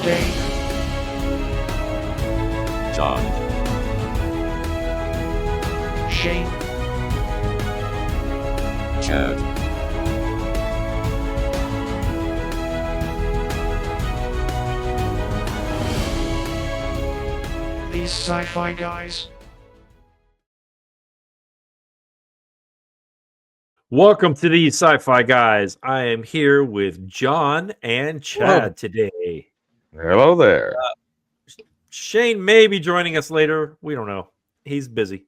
Dave, John, Shane, Chad, these sci-fi guys. Welcome to the Sci-Fi Guys. I am here with John and Chad today. Hello there. Shane may be joining us later. We don't know. He's busy.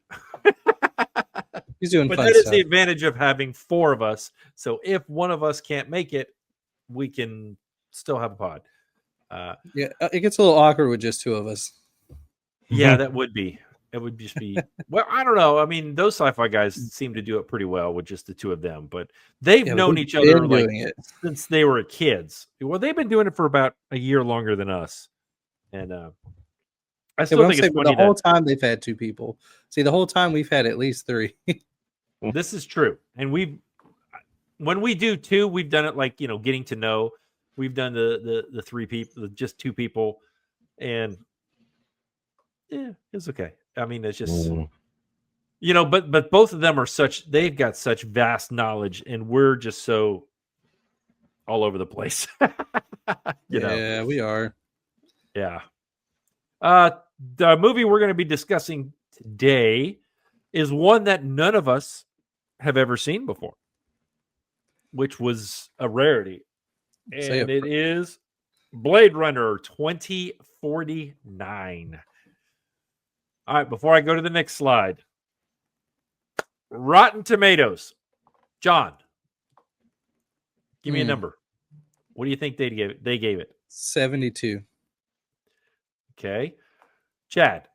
He's doing But fun that is stuff. the advantage of having four of us. So if one of us can't make it, we can still have a pod. Yeah, it gets a little awkward with just two of us. Yeah, that would be. It would just be. Well, I don't know. I mean, those Sci-Fi Guys seem to do it pretty well with just the two of them. But they've Yeah, known we've each other been like doing it. since they were kids. Well, they've been doing it for about a year longer than us. And I Yeah, still but I'm think saying, it's but funny the whole that time they've had two people. See, the whole time we've had at least three. this is true. And when we do two, we've done it like, getting to know. We've done the three people, just two people. And yeah, it's okay. I mean, it's just, but both of them are they've got such vast knowledge and we're just so all over the place. Yeah, we are. Yeah. The movie we're going to be discussing today is one that none of us have ever seen before, which was a rarity. And it is Blade Runner 2049. All right, before I go to the next slide, Rotten Tomatoes. John, give me a number. What do you think they gave it? 72. Okay. Chad.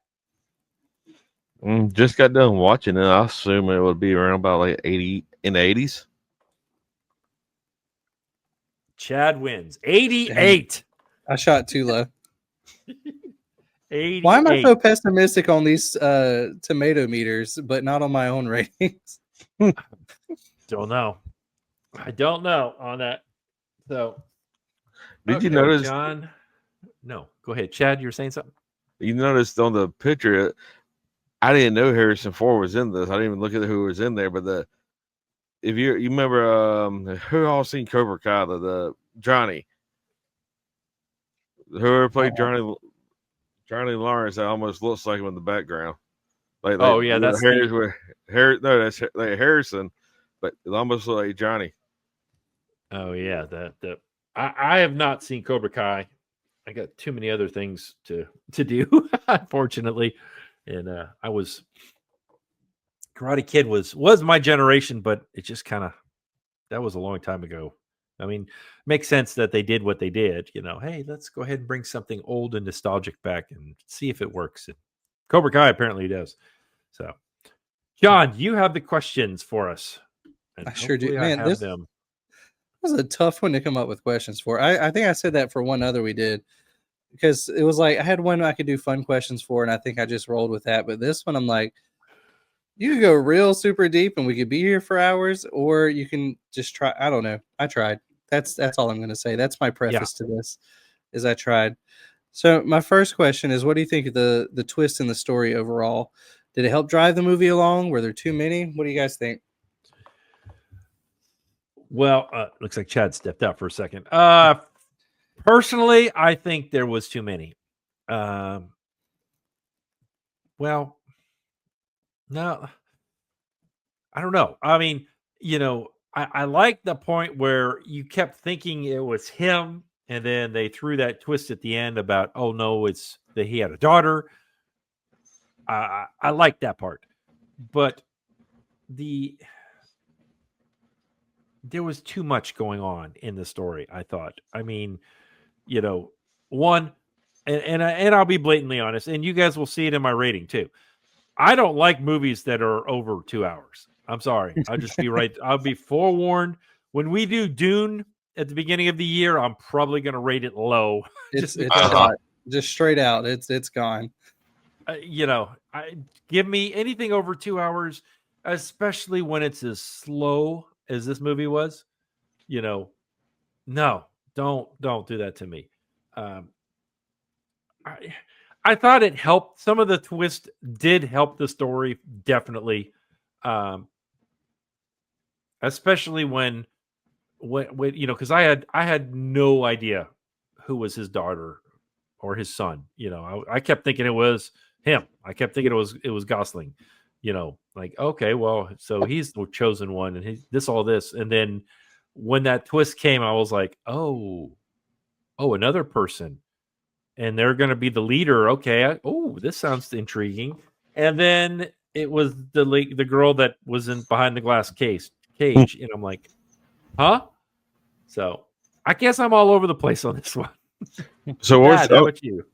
Just got done watching it. I assume it would be around about like 80 in the 80s. Chad wins. 88. I shot too low. 88. Why am I so pessimistic on these tomato meters, but not on my own ratings? Don't know. I don't know on that. So, Did you notice, John? No, go ahead, Chad. You were saying something. You noticed on the picture, I didn't know Harrison Ford was in this. I didn't even look at who was in there. But if you remember, who all seen Cobra Kai? The Johnny, whoever played Johnny Lawrence, that almost looks like him in the background. Like that's that's like Harrison, but it almost looks like Johnny. Oh yeah, that I have not seen Cobra Kai. I got too many other things to do, unfortunately. And Karate Kid was my generation, but it just that was a long time ago. I mean, makes sense that they did what they did. Hey, let's go ahead and bring something old and nostalgic back and see if it works. And Cobra Kai apparently does. So, John, you have the questions for us. And I sure do. I Man, have this them. was a tough one to come up with questions for. I think I said that for one other we did. Because it was like I had one I could do fun questions for, and I think I just rolled with that. But this one, I'm like, you could go real super deep, and we could be here for hours, or you can just try. I don't know. I tried. That's all I'm going to say. That's my preface to this. Is I tried. So my first question is, what do you think of the twist in the story overall? Did it help drive the movie along? Were there too many? What do you guys think? Well, looks like Chad stepped out for a second. Personally, I think there was too many. Well, no, I don't know. I mean, I like the point where you kept thinking it was him, and then they threw that twist at the end about, oh no, it's that he had a daughter. I like that part, but there was too much going on in the story, I thought. I mean, one, and I'll be blatantly honest, and you guys will see it in my rating too. I don't like movies that are over 2 hours. I'm sorry. I'll just be right. I'll be forewarned. When we do Dune at the beginning of the year, I'm probably going to rate it low. It's shot. Just straight out. It's gone. Give me anything over 2 hours, especially when it's as slow as this movie was. No, don't do that to me. I thought it helped. Some of the twist did help the story, definitely. Especially when because I had no idea who was his daughter or his son. I kept thinking it was him. I kept thinking it was Gosling. Like, okay, well, so he's the chosen one, and all this, and then when that twist came, I was like, oh, another person, and they're going to be the leader. Okay, this sounds intriguing. And then it was the girl that was in behind the glass cage, and I'm like, huh? So I guess I'm all over the place on this one. So what's Dad, how about you?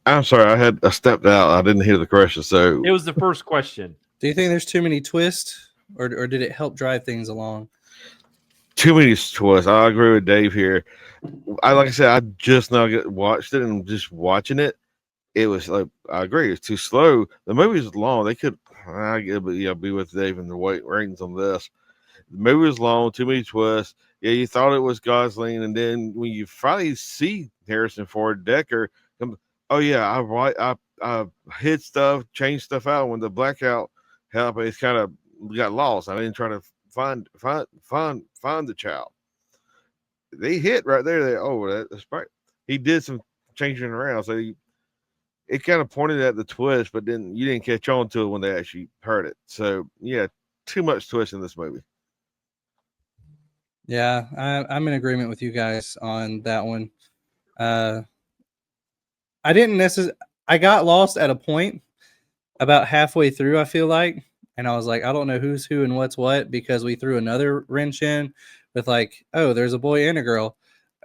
I'm sorry, I stepped out. I didn't hear the question. So It was the first question. Do you think there's too many twists, or did it help drive things along? too many twists. I agree with Dave here. Like I said, I just now watched it, and just watching it, it was like, I agree, it's too slow. The movie is long. They could, be with Dave and the ratings on this. The movie was long, too many twists. Yeah, you thought it was Gosling, and then when you finally see Harrison Ford Decker, oh yeah, I hid stuff, changed stuff out when the blackout happened. It's kind of got lost. I didn't try to find the child. They hit right there. That's right. He did some changing around, so it kind of pointed at the twist, but then you didn't catch on to it when they actually heard it. So yeah, too much twist in this movie. Yeah, I'm in agreement with you guys on that one. I didn't necessarily. I got lost at a point about halfway through, I feel like, and I was like, I don't know who's who and what's what, because we threw another wrench in with like, oh, there's a boy and a girl.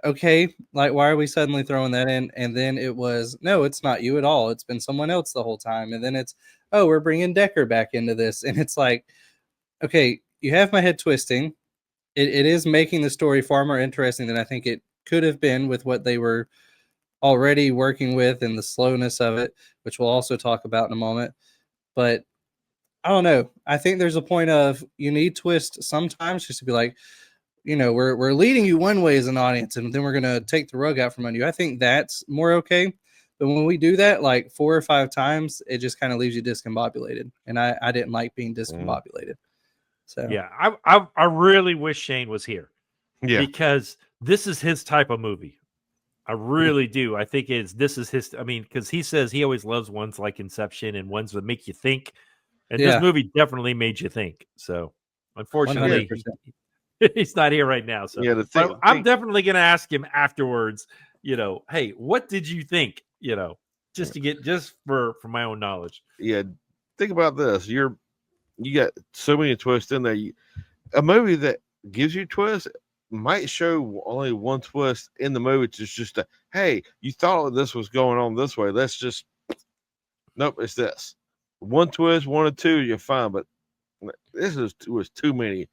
Okay, like, why are we suddenly throwing that in? And then it was, no, it's not you at all. It's been someone else the whole time. And then it's, oh, we're bringing Decker back into this. And it's like, okay, you have my head twisting. It is making the story far more interesting than I think it could have been with what they were already working with and the slowness of it, which we'll also talk about in a moment. But I don't know. I think there's a point of you need twist sometimes just to be like, we're leading you one way as an audience, and then we're going to take the rug out from under you. I think that's more okay. But when we do that like 4 or 5 times, it just kind of leaves you discombobulated. And I didn't like being discombobulated. So yeah, I really wish Shane was here. Yeah, because this is his type of movie. I really do. I think this is his. I mean, because he says he always loves ones like Inception and ones that make you think. And this movie definitely made you think. So, unfortunately, 100%. he's not here right now. So, yeah. I'm definitely going to ask him afterwards. Hey, what did you think? Just for my own knowledge. Yeah, think about this. You got so many twists in there. A movie that gives you twists might show only one twist in the movie. It's just hey, you thought this was going on this way. Let's just nope, it's this. One twist, 1 or 2, you're fine. But this was too many.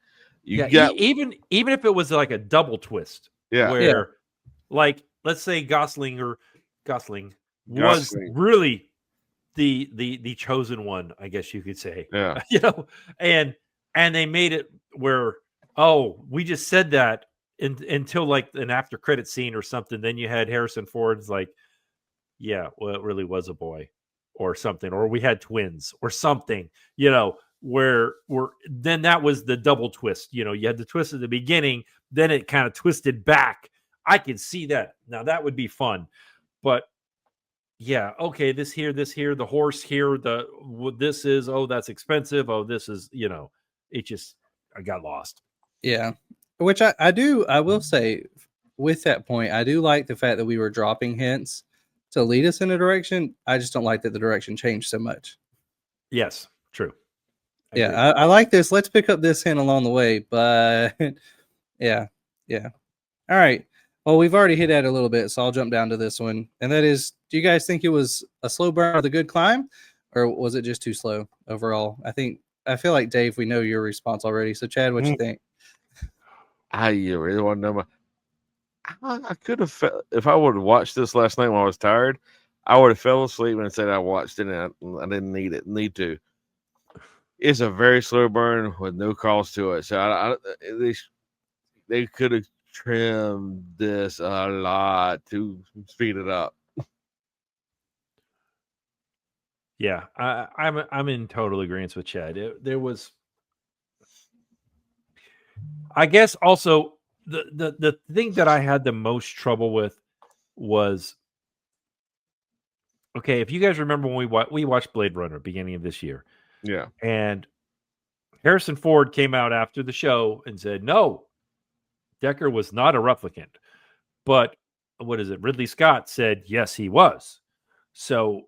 Even if it was like a double twist, where like let's say Gosling was really the chosen one, I guess you could say. Yeah. And they made it where we just said that until like an after credit scene or something. Then you had Harrison Ford's like, yeah, well, it really was a boy or something, or we had twins or something, where then that was the double twist. You had the twist at the beginning, then it kind of twisted back. I could see that. Now that would be fun, but yeah, okay, this here, the horse here, this is, that's expensive. This is, it just, I got lost. Yeah, which I will say with that point, I do like the fact that we were dropping hints to lead us in a direction. I just don't like that the direction changed so much. Yes, true. I like this. Let's pick up this hint along the way, but yeah. All right. Well, we've already hit at it a little bit, so I'll jump down to this one. And that is, do you guys think it was a slow burn with a good climb, or was it just too slow overall? I feel like, Dave, we know your response already. So, Chad, what you think? You really want to know I could have, if I would have watched this last night when I was tired, I would have fell asleep and said I watched it and I didn't need to. It's a very slow burn with no cost to it. So they could have trimmed this a lot to speed it up. Yeah, I'm in total agreement with Chad. There was, I guess, also the thing that I had the most trouble with was, okay, if you guys remember when we watched Blade Runner beginning of this year, Yeah. and Harrison Ford came out after the show and said, no, Decker was not a replicant. But what is it? Ridley Scott said, yes, he was. So,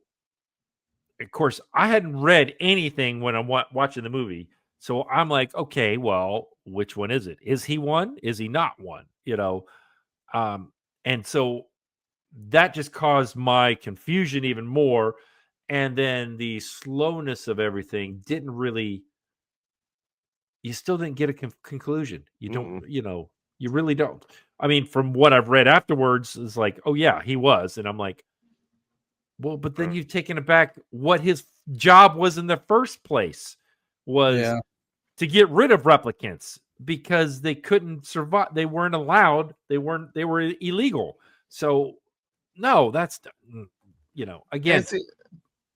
of course, I hadn't read anything when I'm watching the movie. So I'm like, okay, well, which one is it? Is he one? Is he not one? And so that just caused my confusion even more. And then the slowness of everything didn't really, you still didn't get a conclusion. You don't, you really don't. I mean, from what I've read afterwards, it's like, oh yeah, he was. And I'm like, well, but then you've taken it back. What his job was in the first place was to get rid of replicants because they couldn't survive. They weren't allowed. They were illegal. So no, that's, again,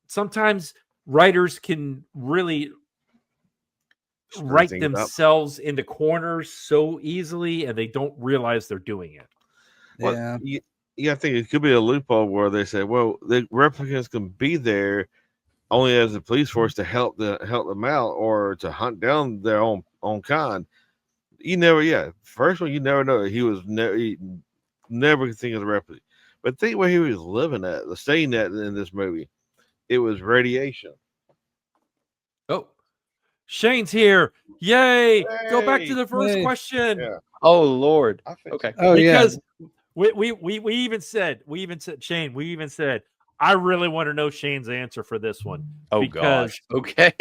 sometimes writers can really write themselves into corners so easily and they don't realize they're doing it. Well, yeah, I think it could be a loophole where they say, well, the replicants can be there only as a police force to help them out or to hunt down their own kind. You never, first one, you never know. He never could think of the replicant. But think where he was living at, staying at in this movie. It was radiation. Oh, Shane's here. Yay. Go back to the first question. Yeah. Oh, Lord. Okay. Oh, because we even said, Shane, we even said, I really want to know Shane's answer for this one. Oh, gosh. Okay.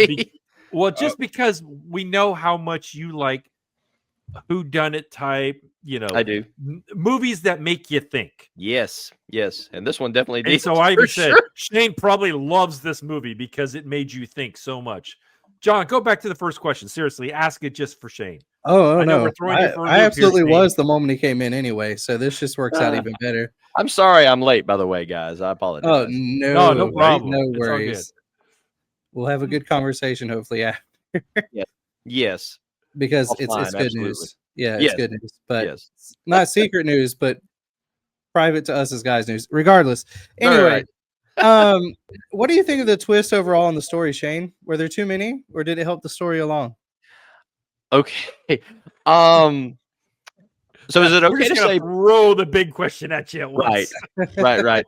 Just because we know how much you like whodunit type, I do. Movies that make you think. Yes. And this one definitely did. And so I even said, Shane probably loves this movie because it made you think so much. John, go back to the first question. Seriously, ask it just for Shane. Oh, I know no. we're throwing you for a I loop absolutely here, Shane. was the moment he came in anyway. So this just works out even better. I'm sorry I'm late, by the way, guys. I apologize. Oh, no problem. No It's all worries. We'll have a good conversation, hopefully. Yes. Because Offline, it's good absolutely. news. Yeah, it's good news. But yes. not secret news, but private to us as guys news. Regardless. Anyway, what do you think of the twist overall in the story, Shane? Were there too many, or did it help the story along? Okay. So is it okay to say throw the big question at you at once? Right.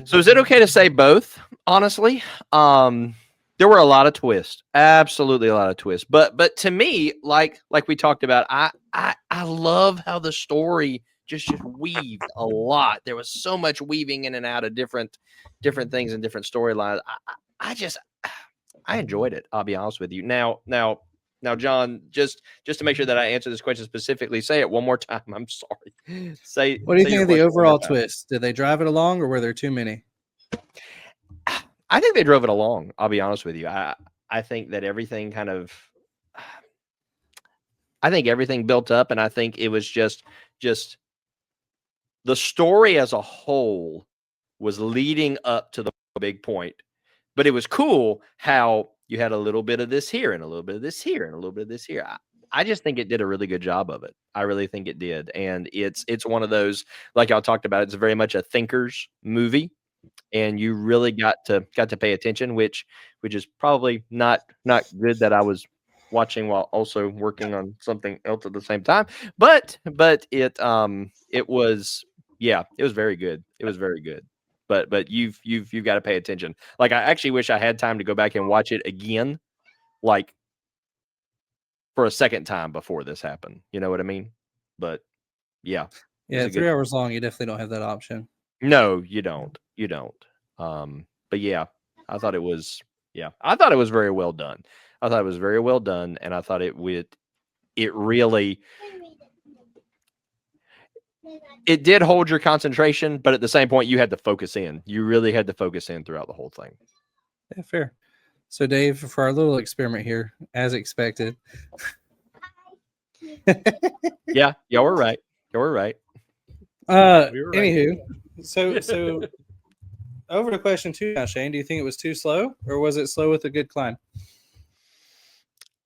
So is it okay to say both? Honestly, there were a lot of twists, absolutely a lot of twists. But to me, like we talked about, I love how the story just weaved a lot. There was so much weaving in and out of different things and different storylines. I enjoyed it. I'll be honest with you. Now, John, just to make sure that I answer this question specifically, say it one more time. I'm sorry. What do you think of the overall twist? Did they drive it along, or were there too many? I think they drove it along. I'll be honest with you. I think that everything everything built up, and I think it was just the story as a whole was leading up to the big point. But it was cool how you had a little bit of this here and a little bit of this here and a little bit of this here. I just think it did a really good job of it. I really think it did. And it's one of those, like y'all talked about, it's very much a thinker's movie. And you really got to pay attention, which is probably not good that I was watching while also working on something else at the same time. But it was very good. It was very good. But you've got to pay attention. Like, I actually wish I had time to go back and watch it again, like for a second time before this happened. You know what I mean? But yeah. 3 hours long. You definitely don't have that option. No, you don't. But yeah, I thought it was very well done. I thought it was very well done, and I thought it really did hold your concentration, but at the same point, you had to focus in. You really had to focus in throughout the whole thing. Yeah, fair. So, Dave, for our little experiment here, as expected. Yeah, we're right. Anywho, so over to question 2 now, Shane. Do you think it was too slow, or was it slow with a good climb?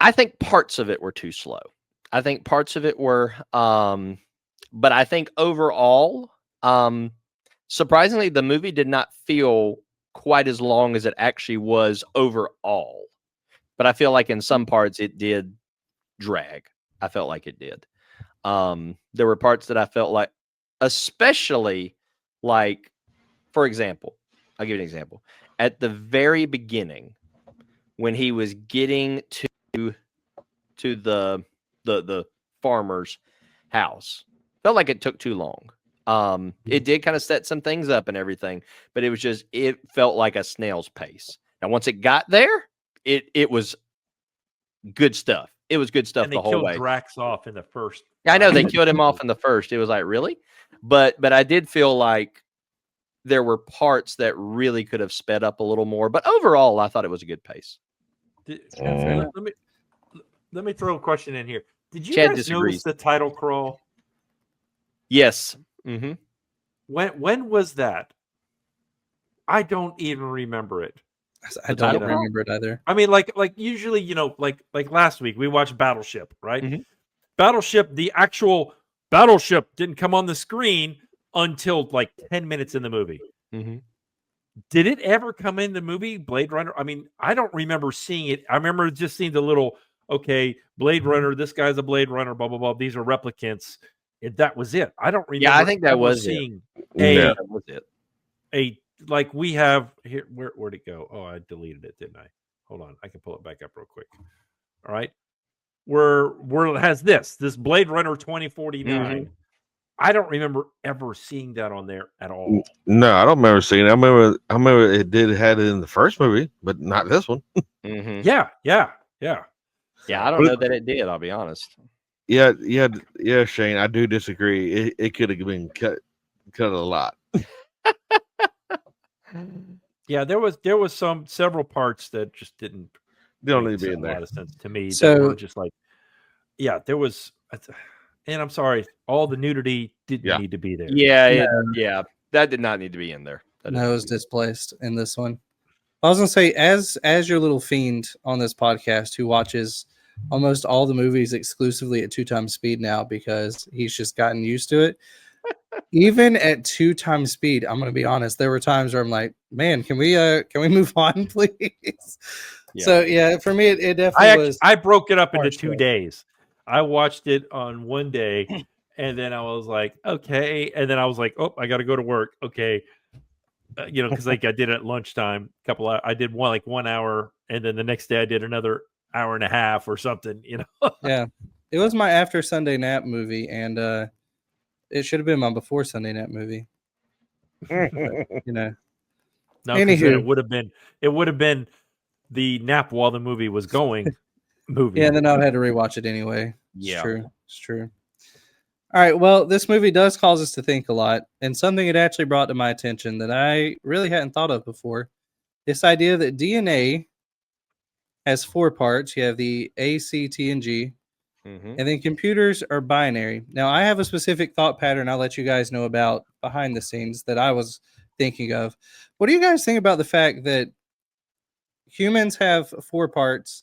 I think parts of it were too slow. I think parts of it were, but I think overall, surprisingly, the movie did not feel quite as long as it actually was overall. But I feel like in some parts it did drag. I felt like it did. There were parts that I felt like, especially like, for example, I'll give you an example. At the very beginning, when he was getting to the farmer's house, felt like it took too long. It did kind of set some things up and everything, but it felt like a snail's pace. Now, once it got there, it was good stuff. It was good stuff And they the whole killed way. Drax off in the first. I know they killed him off in the first. It was like, really? But I did feel like there were parts that really could have sped up a little more. But overall, I thought it was a good pace. Let me throw a question in here. Did you Chad guys disagrees. notice the title crawl? Yes. Mm-hmm. When was that? I don't even remember it. I don't remember it either. I mean, like usually, like last week we watched Battleship, right? Mhm. Battleship, the actual Battleship didn't come on the screen until like 10 minutes in the movie. Mm-hmm. Did it ever come in the movie Blade Runner? I mean, I don't remember seeing it. I remember just seeing the little, okay, Blade Runner, this guy's a Blade Runner, blah, blah, blah. These are replicants. That was it. I don't remember. Yeah, I think that ever was seeing Yeah. That was it. a like we have here. Where'd it go? Oh, I deleted it, didn't I? Hold on, I can pull it back up real quick. All right, where it has this Blade Runner 2049. Mm-hmm. I don't remember ever seeing that on there at all. No, I don't remember seeing it. I remember it had it in the first movie, but not this one. Mm-hmm. Yeah. Yeah, I don't know that it did. I'll be honest. Yeah, Shane, I do disagree. It could have been cut a lot. Yeah, there was several parts that just didn't They don't make need to be in a there. lot of sense to me. So- That were just like, yeah, there was, and I'm sorry, all the nudity didn't need to be there. Yeah, that did not need to be in there. No, it was displaced in this one. I was gonna say, as your little fiend on this podcast who watches almost all the movies exclusively at 2 times speed now because he's just gotten used to it. Even at 2 times speed, I'm gonna be honest, there were times where I'm like, man, can we move on, please? Yeah. So yeah, for me it definitely was. I broke it up into harsh 2 way. days. I watched it on one day, and then I was like, okay, and then I was like, oh, I got to go to work. Okay, because like I did it at lunchtime. I did 1 hour, and then the next day I did another hour and a half or something. Yeah, it was my after Sunday nap movie, and it should have been my before Sunday nap movie. But, No, 'cause Anywho. then it would have been the nap while the movie was going. Movie. Yeah, and then I had to rewatch it anyway. Yeah. It's true. All right, well, this movie does cause us to think a lot, and something it actually brought to my attention that I really hadn't thought of before. This idea that DNA has 4 parts. You have the A, C, T, and G, Mm-hmm. and then computers are binary. Now, I have a specific thought pattern I'll let you guys know about behind the scenes that I was thinking of. What do you guys think about the fact that humans have 4 parts,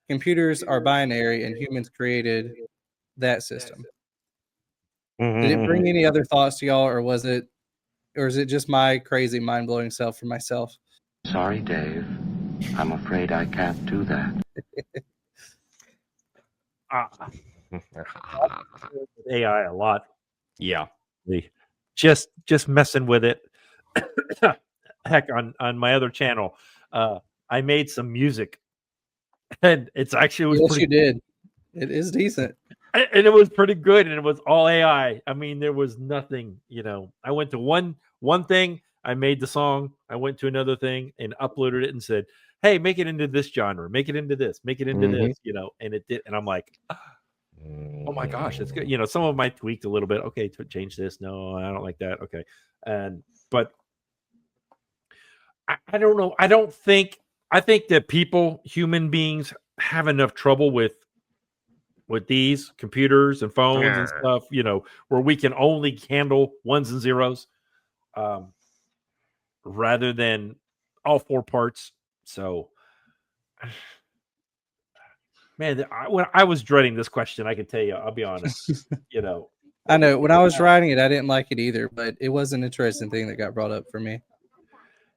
computers are binary, and humans created that system? Did it bring any other thoughts to y'all, or is it just my crazy mind-blowing self for myself? Sorry, Dave. I'm afraid I can't do that. AI a lot. Yeah. Just messing with it. Heck, on my other channel, I made some music, and it was Yes, pretty, you did. It is decent. and it was pretty good, and it was all AI. I mean, there was nothing. I went to one thing, I made the song. I went to another thing and uploaded it and said, "Hey, make it into this genre. Make it into this. Make it into this." And it did, and I'm like, oh my gosh, that's good. Some of them I tweaked a little bit. Okay, change this. No, I don't like that. Okay, but I don't know. I think that human beings, have enough trouble with these computers and phones and stuff. Where we can only handle ones and zeros. rather than all 4 parts. So, man, when I was dreading this question, I can tell you, I'll be honest, I know when I was writing it, I didn't like it either, but it was an interesting thing that got brought up for me.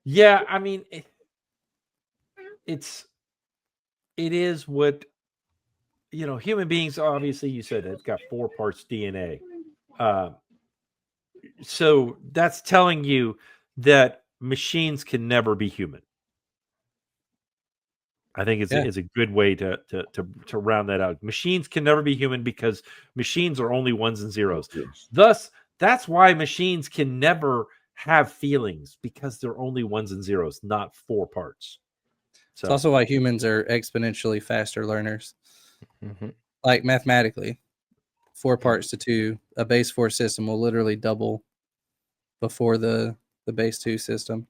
Yeah, I mean, it is what, human beings, obviously, you said it's got 4 parts DNA. So that's telling you that machines can never be human. I think it's a good way to round that out. Machines can never be human because machines are only ones and zeros. Thus, that's why machines can never have feelings, because they're only ones and zeros, not 4 parts. So It's also why humans are exponentially faster learners. Like mathematically, 4 parts to 2, a base 4 system will literally double before the base 2 system.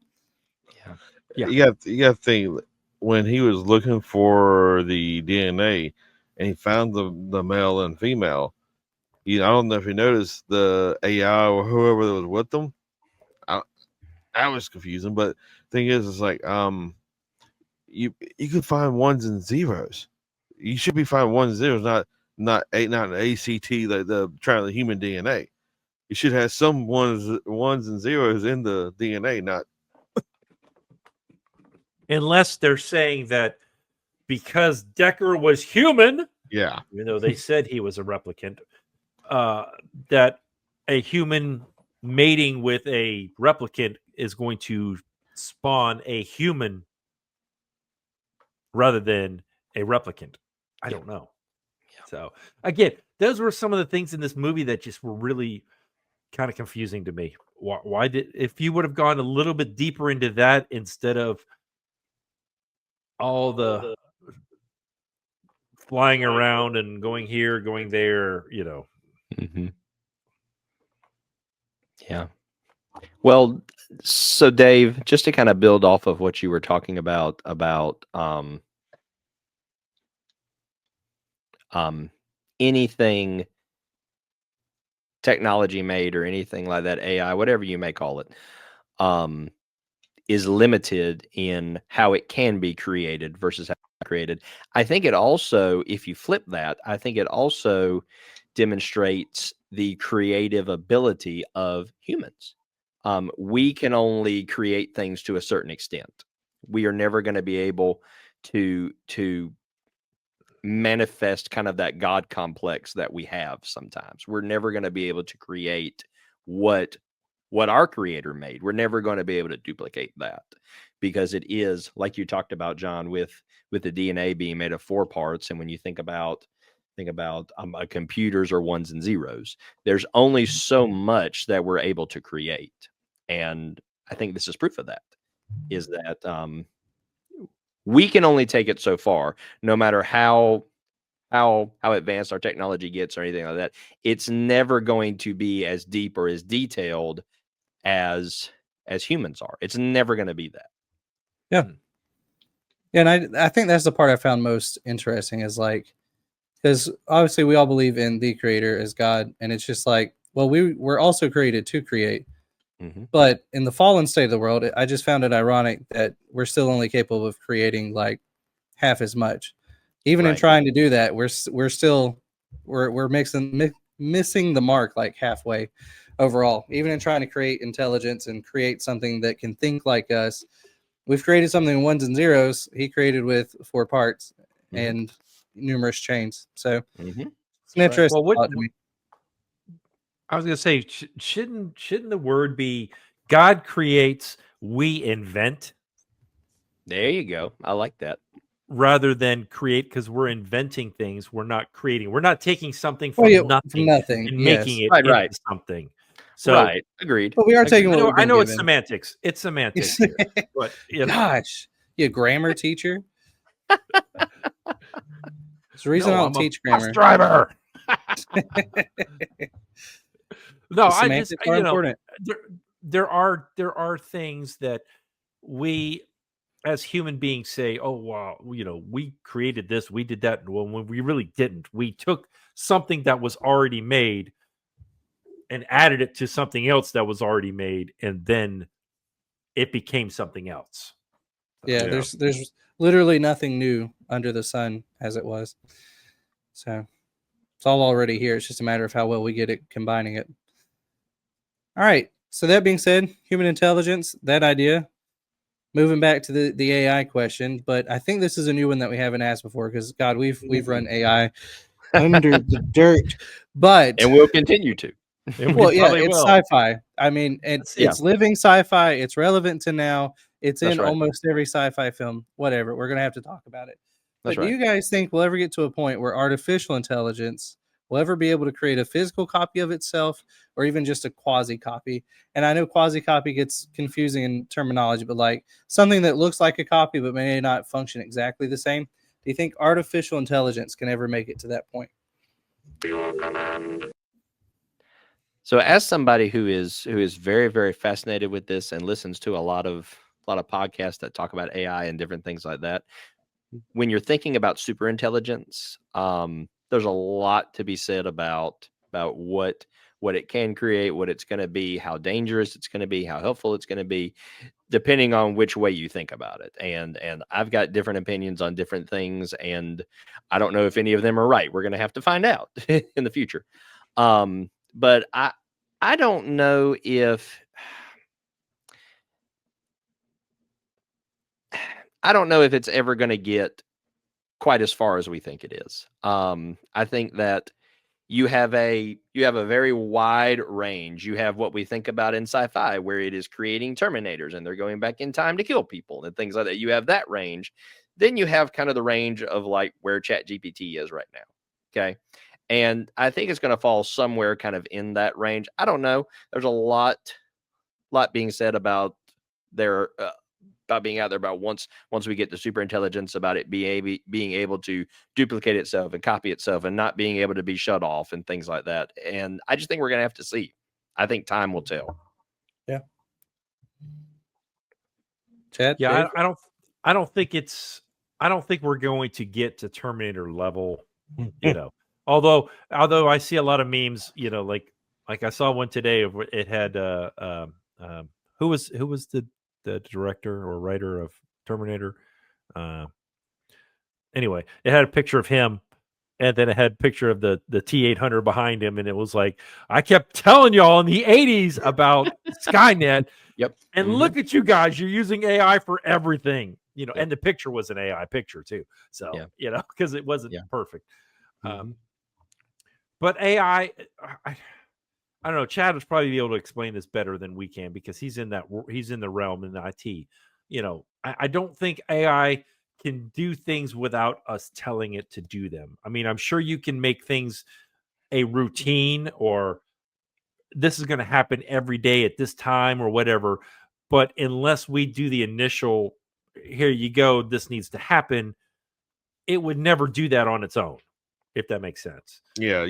Yeah. You got to think, when he was looking for the DNA and he found the male and female, I don't know if you noticed the AI or whoever that was with them. That was confusing, but thing is, it's like you could find ones and zeros. You should be finding ones and zeros, not an ACT, like the trying the human DNA. You should have some ones and zeros in the DNA, not unless they're saying that because Decker was human, yeah. even though they said he was a replicant, that a human mating with a replicant is going to spawn a human rather than a replicant. I don't know. So again, those were some of the things in this movie that just were really kind of confusing to me. Why if you would have gone a little bit deeper into that instead of all the flying around and going here, going there, Yeah. Well, so Dave, just to kind of build off of what you were talking about anything technology made or anything like that, AI, whatever you may call it, is limited in how it can be created versus how it's created. I think it also, if you flip that, I think it also demonstrates the creative ability of humans. We can only create things to a certain extent. We are never going to be able to manifest kind of that God complex that we have sometimes. We're never going to be able to create what our creator made. We're never going to be able to duplicate that, because it is, like you talked about, John, with the DNA being made of 4 parts. And when you think about computers are ones and zeros, there's only so much that we're able to create. And I think this is proof of that, is that we can only take it so far, no matter how advanced our technology gets or anything like that. It's never going to be as deep or as detailed as humans are. It's never going to be that. Yeah. And I think that's the part I found most interesting, is like, because obviously we all believe in the creator as God, and it's just like, well, we're also created to create. But in the fallen state of the world, I just found it ironic that we're still only capable of creating like half as much. Even in trying to do that, we're missing the mark like halfway overall. Even in trying to create intelligence and create something that can think like us, we've created something in ones and zeros. He created with 4 parts and numerous chains. So it's an interesting thought to me. I was going to say, shouldn't the word be God creates, we invent? There you go. I like that. Rather than create, because we're inventing things. We're not creating. We're not taking something from nothing and making it into something. So, agreed. But we are taking what I know it's semantics. It's semantics. Here, but gosh, you a grammar teacher? It's the reason I don't teach grammar. Bus driver. No, I just important. There are things that we as human beings say, oh wow, we created this, we did that. Well, when we really didn't. We took something that was already made and added it to something else that was already made, and then it became something else. Yeah, Yeah. there's literally nothing new under the sun as it was. So it's all already here. It's just a matter of how well we get it combining it. All right. So that being said, human intelligence, that idea. Moving back to the AI question, but I think this is a new one that we haven't asked before because God, we've run AI under the dirt. But And we'll continue to. And we well, yeah, probably it's will. sci-fi. I mean, it's living sci-fi. It's relevant to now. It's That's in right. almost every sci-fi film. Whatever. We're gonna have to talk about it. That's But do right. you guys think we'll ever get to a point where artificial intelligence will ever be able to create a physical copy of itself, or even just a quasi copy? And I know quasi copy gets confusing in terminology, but like something that looks like a copy but may not function exactly the same. Do you think artificial intelligence can ever make it to that point? So, as somebody who is very, very fascinated with this and listens to a lot of podcasts that talk about AI and different things like that, when you're thinking about super intelligence, there's a lot to be said about what it can create, what it's going to be, how dangerous it's going to be, how helpful it's going to be, depending on which way you think about it. And I've got different opinions on different things, and I don't know if any of them are right. We're going to have to find out in the future. But I don't know if it's ever going to get quite as far as we think it is. I think that you have a very wide range. You have what we think about in sci-fi, where it is creating Terminators and they're going back in time to kill people and things like that. You have that range. Then you have kind of the range of like where ChatGPT is right now. Okay. And I think it's going to fall somewhere kind of in that range. I don't know. There's a lot being said about their about being out there about once we get to super intelligence, about it being able to duplicate itself and copy itself and not being able to be shut off and things like that. And I just think we're going to have to see. I think time will tell. Yeah. Chad? Yeah, Dave? I don't think we're going to get to Terminator level, Although I see a lot of memes, like I saw one today of it had who was the director or writer of Terminator. Anyway, it had a picture of him, and then it had a picture of the T-800 behind him, and it was like, I kept telling y'all in the 80s about Skynet. Yep. And look at you guys, you're using AI for everything, Yep. And the picture was an AI picture too. So, because it wasn't perfect. But AI, I don't know. Chad would probably be able to explain this better than we can because he's in the realm in IT. I don't think AI can do things without us telling it to do them. I mean, I'm sure you can make things a routine or this is going to happen every day at this time or whatever. But unless we do the initial, here you go, this needs to happen, it would never do that on its own, if that makes sense. Yeah,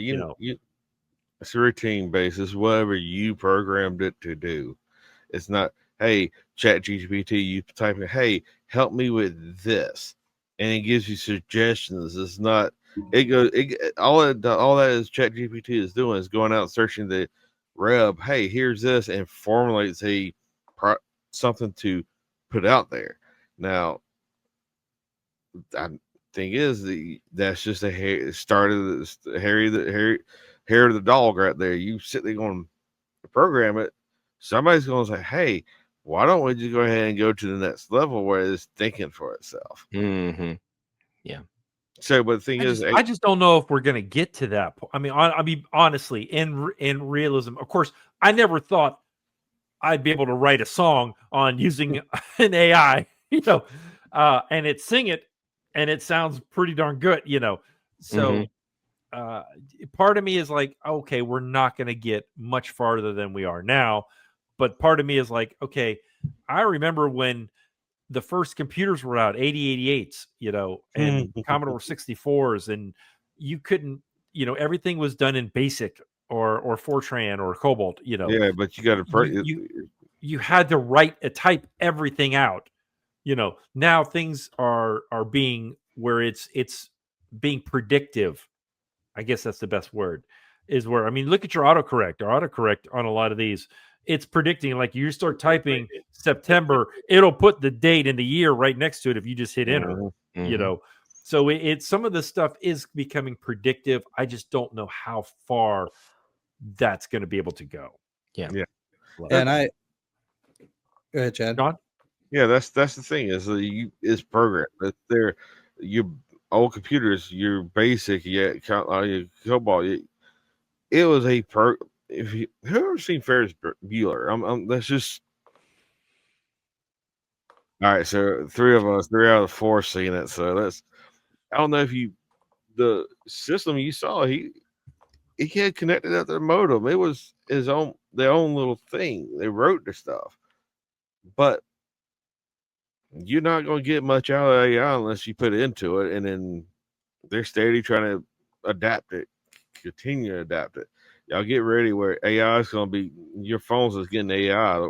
it's a routine basis, whatever you programmed it to do. It's not, hey, ChatGPT, you type in, hey, help me with this, and it gives you suggestions. It's not, all that is ChatGPT is doing is going out and searching the web. Hey, here's this, and formulates something to put out there. Now, thing is, that's just a hair of the dog right there. You sit there going to program it. Somebody's going to say, hey, why don't we just go ahead and go to the next level where it's thinking for itself? Mm-hmm. Yeah. So, but the thing I just don't know if we're going to get to that point. I mean, honestly, in realism, of course, I never thought I'd be able to write a song on using an AI, and it sing it, and it sounds pretty darn good, So, part of me is like, okay, we're not going to get much farther than we are now. But part of me is like, okay, I remember when the first computers were out, 8088s, and Commodore 64s, and you couldn't, everything was done in BASIC or Fortran or Cobalt, Yeah, but you got to you had to type everything out. Now things are being where it's being predictive. I guess that's the best word, is where, I mean, look at your autocorrect. Our autocorrect on a lot of these, it's predicting. Like you start typing September, it'll put the date and the year right next to it if you just hit enter. You know, so it's some of the stuff is becoming predictive. I just don't know how far that's going to be able to go. Yeah. And go ahead, Chad. John? Yeah, that's the thing is it's programmed. It's there. Your old computers, your basic, your COBOL. It was a If you have ever seen Ferris Bueller, that's just all right. So 3 of us, 3 out of 4 seen it. So that's I don't know if the system you saw he had connected up to the modem. It was their own little thing. They wrote the stuff, but you're not going to get much out of AI unless you put it into it, and then they're steady trying to adapt it, continue to adapt it. Y'all get ready where AI is going to be, your phones is getting AI.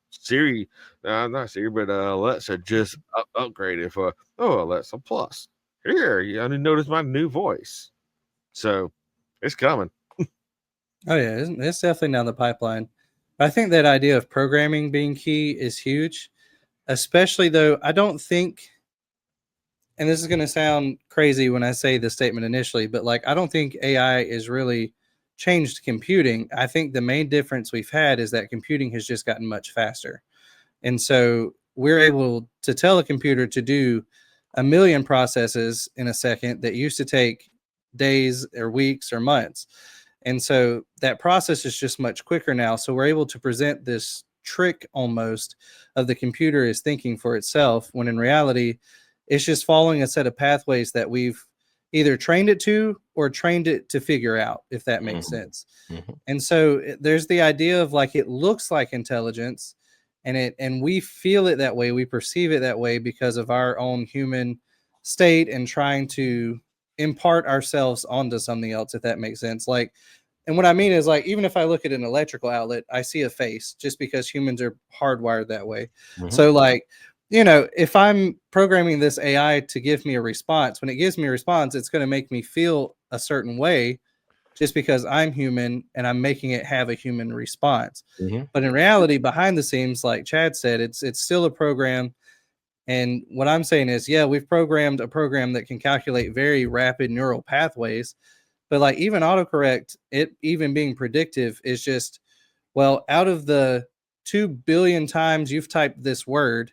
Siri, not Siri, but Alexa just upgraded for, Alexa Plus. Here, you only notice my new voice. So it's coming. Oh, yeah, it's definitely down the pipeline. I think that idea of programming being key is huge. Especially though, I don't think, and this is going to sound crazy when I say this statement initially, but like, I don't think AI is really changed computing. I think the main difference we've had is that computing has just gotten much faster. And so we're able to tell a computer to do 1 million processes in a second that used to take days or weeks or months. And so that process is just much quicker now. So we're able to present this trick almost of the computer is thinking for itself, when in reality it's just following a set of pathways that we've either trained it to or trained it to figure out, if that makes sense. And so there's the idea of like, it looks like intelligence and we feel it that way, we perceive it that way because of our own human state and trying to impart ourselves onto something else, if that makes sense. Like, and what I mean is, like, even if I look at an electrical outlet, I see a face just because humans are hardwired that way. So, like, you know, if I'm programming this AI to give me a response, when it gives me a response, it's going to make me feel a certain way just because I'm human and I'm making it have a human response. But in reality, behind the scenes, like Chad said, it's still a program. And what I'm saying is, yeah, we've programmed a program that can calculate very rapid neural pathways. But like even autocorrect, it even being predictive is just, well, out of the 2 billion times you've typed this word,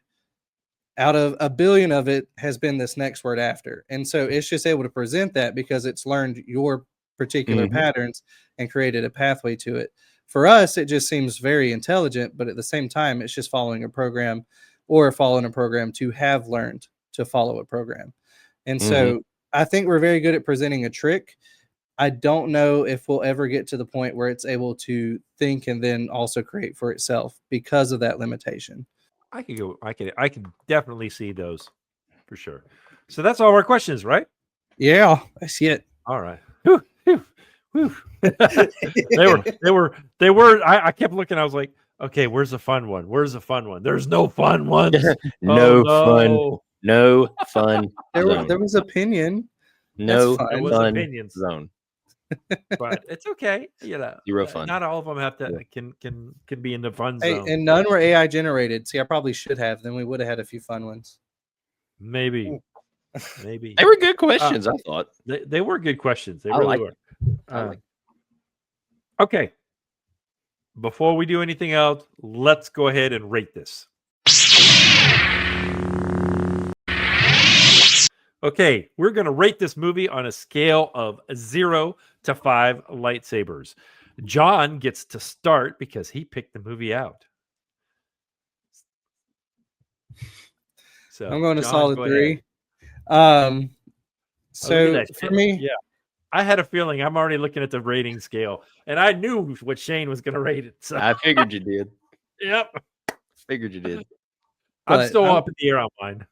out of 1 billion of it has been this next word after. And so it's just able to present that because it's learned your particular patterns and created a pathway to it. For us, it just seems very intelligent, but at the same time, it's just following a program or following a program to have learned to follow a program. And so I think we're very good at presenting a trick. I don't know if we'll ever get to the point where it's able to think and then also create for itself because of that limitation. I could definitely see those for sure. So that's all our questions, right? Yeah, I see it. All right. Whew, whew, whew. they were. I kept looking. I was like, okay, where's the fun one? Where's the fun one? There's no fun ones. No Oh, fun. There was opinion. No fine. fun Opinions. zone. But it's okay. You know, Zero fun. Not all of them have to can be in the fun Hey, zone. and none were AI generated. See, I probably should have. Then we would have had a few fun ones. Maybe. They were good questions, I thought. They were good questions. They I really like were. Okay. Before we do anything else, let's go ahead and rate this. Okay, we're going to rate this movie on a scale of 0 to 5 lightsabers. John gets to start because he picked the movie out. So I'm going to John, solid go 3. ahead. So for me, yeah, I had a feeling. I'm already looking at the rating scale, and I knew what Shane was going to rate it. So I figured you did. Yep, Figured you did. I'm still up in the air on mine.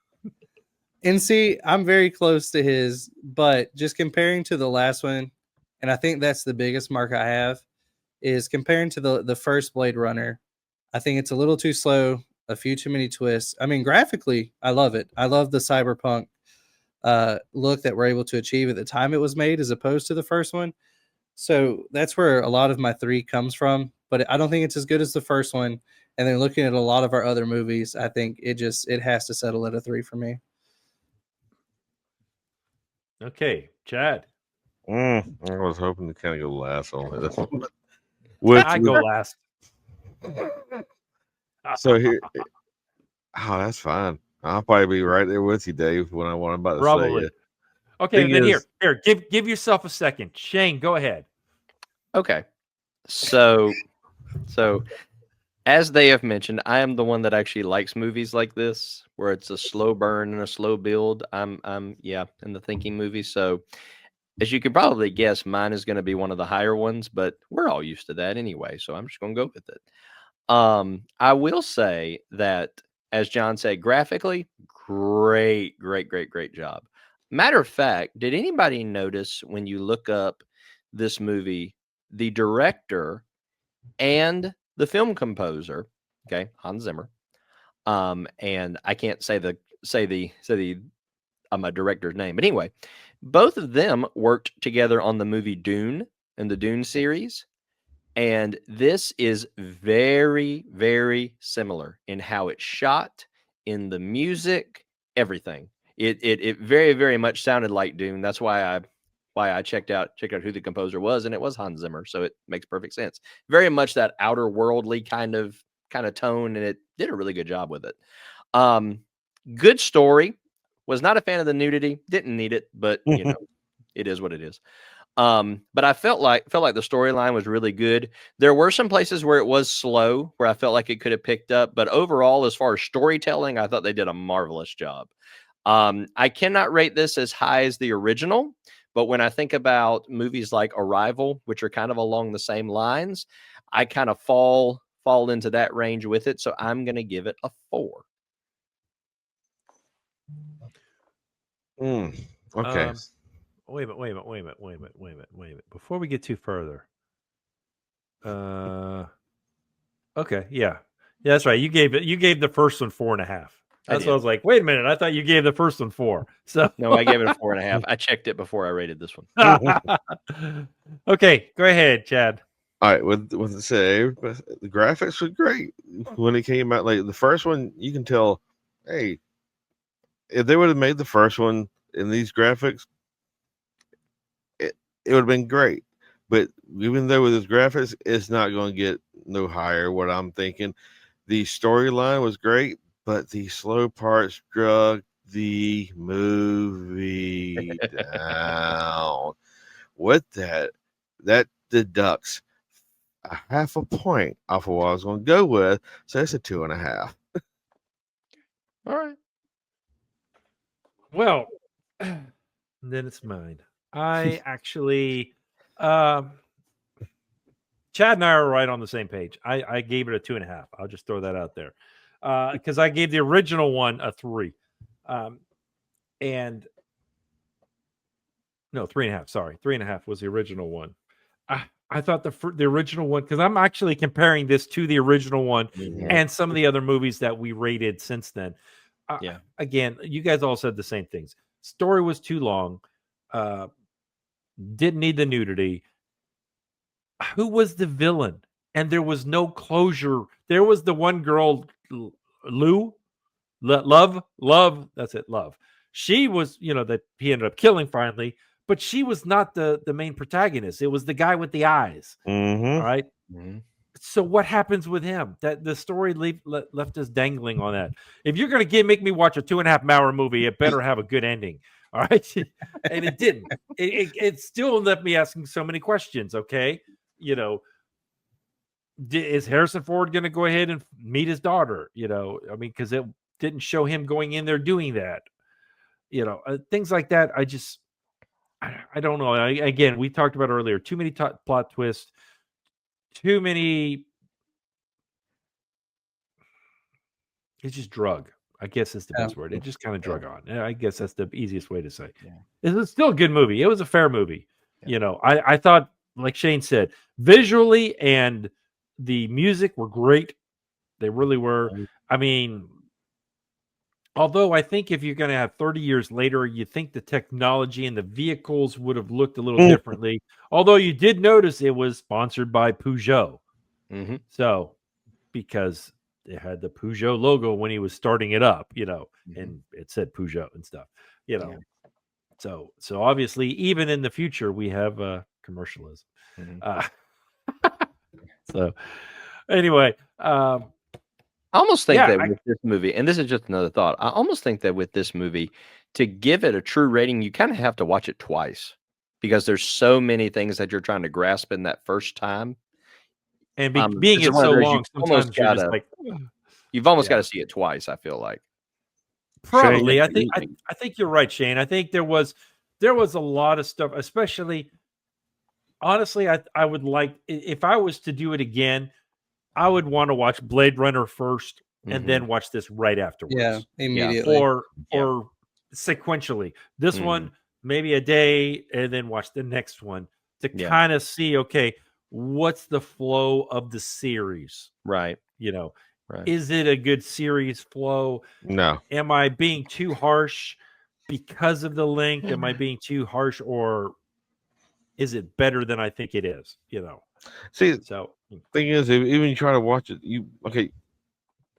And see, I'm very close to his, but just comparing to the last one, and I think that's the biggest mark I have, is comparing to the first Blade Runner. I think it's a little too slow, a few too many twists. I mean, graphically, I love it. I love the cyberpunk look that we're able to achieve at the time it was made as opposed to the first one. So that's where a lot of my 3 comes from. but I don't think it's as good as the first one. And then looking at a lot of our other movies, I think it has to settle at a 3 for me. Okay, Chad. I was hoping to kind of go last on this one. But I go last. So here, oh, that's fine. I'll probably be right there with you, Dave, when I'm about to Probably. say it. Okay, Thing then is- here, give yourself a second. Shane, go ahead. Okay. So as they have mentioned, I am the one that actually likes movies like this, where it's a slow burn and a slow build. I'm in the thinking movies. So as you can probably guess, mine is going to be one of the higher ones, but we're all used to that anyway. So I'm just going to go with it. I will say that, as John said, graphically, great job. Matter of fact, did anybody notice when you look up this movie, the director and the film composer, okay, Hans Zimmer, and I can't say the director's name, but anyway, both of them worked together on the movie Dune and the Dune series. And this is very, very similar in how it's shot, in the music, everything. It very, very much sounded like Dune. That's why I checked out who the composer was, and it was Hans Zimmer. So it makes perfect sense. Very much that outer worldly kind of tone, and it did a really good job with it. Good story. Was not a fan of the nudity. Didn't need it, but you know, it is what it is. But I felt like the storyline was really good. There were some places where it was slow, where I felt like it could have picked up, but overall, as far as storytelling, I thought they did a marvelous job. I cannot rate this as high as the original, but when I think about movies like Arrival, which are kind of along the same lines, I kind of fall into that range with it. So I'm going to give it a 4. Okay. Wait a minute. Before we get too further. Okay, yeah, that's right. You gave the first one 4.5. That's what I was like. Wait a minute, I thought you gave the first one 4. So no, I gave it a 4.5. I checked it before I rated this one. Okay, go ahead, Chad. All right, with the say, the graphics were great when it came out. Like the first one, you can tell, hey, if they would have made the first one in these graphics, it would have been great. But even though with his graphics, it's not going to get no higher. What I'm thinking, the storyline was great, but the slow parts drug the movie down. With that deducts a 0.5 point off of what I was going to go with, so it's a 2.5. All right. Well, then it's mine. I actually, Chad and I are right on the same page. I gave it a 2.5. I'll just throw that out there because I gave the original one a 3, and no, 3.5. Sorry, 3.5 was the original one. I thought the original one, because I'm actually comparing this to the original one and some of the other movies that we rated since then. Again, you guys all said the same things. Story was too long. Didn't need the nudity. Who was the villain? And there was no closure. There was the one girl, Love. That's it, Love. She was, that he ended up killing finally, but she was not the main protagonist. It was the guy with the eyes. All right. Mm-hmm. So what happens with him? That the story left us dangling on that. If you're going to make me watch a 2.5 hour movie, it better have a good ending. All right. And it didn't. It still left me asking so many questions. Okay. Is Harrison Ford going to go ahead and meet his daughter? Because it didn't show him going in there doing that. Things like that. I don't know. Again, we talked about earlier, too many plot twists, too many. It's just drug. I guess that's the best word. It just kind of drug on. I guess that's the easiest way to say. Yeah. It's still a good movie. It was a fair movie. Yeah. I thought, like Shane said, visually and the music were great. They really were. I mean, although I think if you're going to have 30 years later, you think the technology and the vehicles would have looked a little differently. Although you did notice it was sponsored by Peugeot. Mm-hmm. So, because it had the Peugeot logo when he was starting it up, and it said Peugeot and stuff, Yeah. So obviously, even in the future, we have commercialism. So, anyway, I almost think Yeah, that with this movie, and this is just another thought, I almost think that with this movie, to give it a true rating, you kind of have to watch it twice because there's so many things that you're trying to grasp in that first time. and This being is it one of so those long, sometimes you're just like, you've almost Yeah. got to see it twice. I feel like probably. Shane, I think you're right, Shane. I think there was a lot of stuff, especially. Honestly, I would like, if I was to do it again, I would want to watch Blade Runner first and then watch this right afterwards. Yeah, immediately. Or sequentially. This one, maybe a day, and then watch the next one to kind of see, okay, what's the flow of the series? right. Right. Is it a good series flow? No. Am I being too harsh because of the length? Am I being too harsh, or is it better than I think it is? See, So thing is, if even you try to watch it,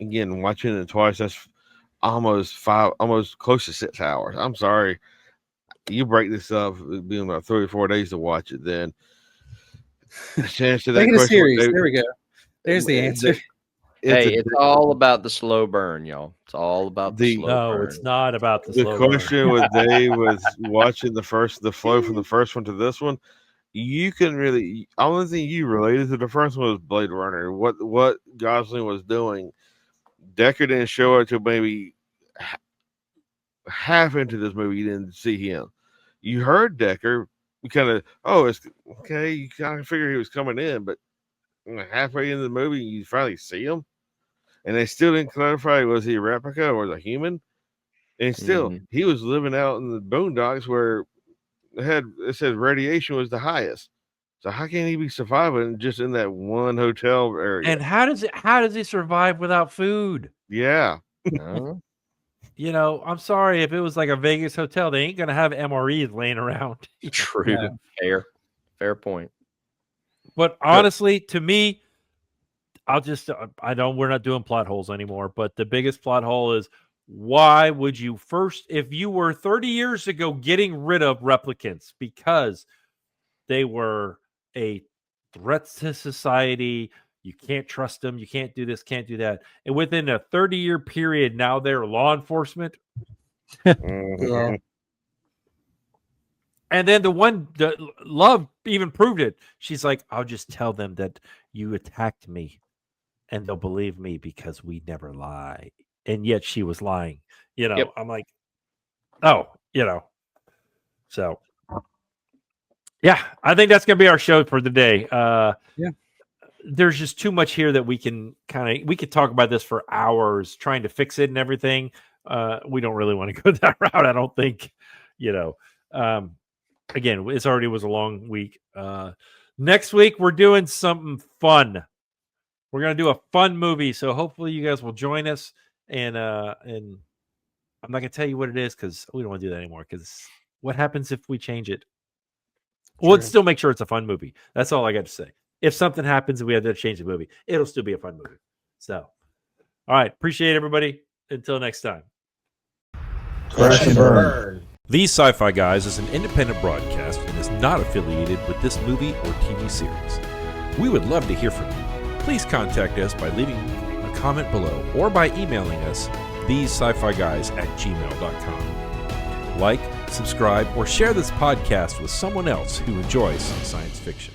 again, watching it twice, that's almost close to 6 hours. I'm sorry. You break this up, it'd be about 3 or 4 days to watch it, then the chance of that Make it a question, series. There we go. There's the answer. It's all about the slow burn, y'all. It's all about the slow burn. it's not about the the slow burn. question with Dave was watching the flow from the first one to this one. You can really, only thing you related to the first one was Blade Runner. What Gosling was doing. Decker didn't show it till maybe half into this movie. You didn't see him. You heard Decker. You kind of, it's okay. You kind of figured he was coming in, but halfway into the movie, you finally see him, and they still didn't clarify was he a replica or was a human. And still, he was living out in the boondocks where it said radiation was the highest. So how can he be surviving just in that one hotel area? And how does he survive without food? Yeah. Oh, I'm sorry, if it was like a Vegas hotel, they ain't gonna have MREs laying around. true. Fair point. But honestly, to me, we're not doing plot holes anymore. But the biggest plot hole is, why would you first, if you were 30 years ago getting rid of replicants because they were a threat to society, you can't trust them, you can't do this, can't do that, and within a 30-year period, now they're law enforcement. Yeah. And then the Love even proved it. She's like, I'll just tell them that you attacked me and they'll believe me because we never lie. And yet she was lying. Yep. I'm like, so yeah, I think that's going to be our show for the day. There's just too much here that we could talk about this for hours trying to fix it and everything. We don't really want to go that route. I don't think, again, it already was a long week. Next week, we're doing something fun. We're going to do a fun movie. So hopefully you guys will join us. And I'm not going to tell you what it is because we don't want to do that anymore. Because what happens if we change it? We'll still make sure it's a fun movie. That's all I got to say. If something happens and we have to change the movie, it'll still be a fun movie. So, all right. Appreciate everybody. Until next time. Crash and burn. These Sci-Fi Guys is an independent broadcast and is not affiliated with this movie or TV series. We would love to hear from you. Please contact us by leaving a comment below or by emailing us thescifiGuys@gmail.com. Like, subscribe, or share this podcast with someone else who enjoys science fiction.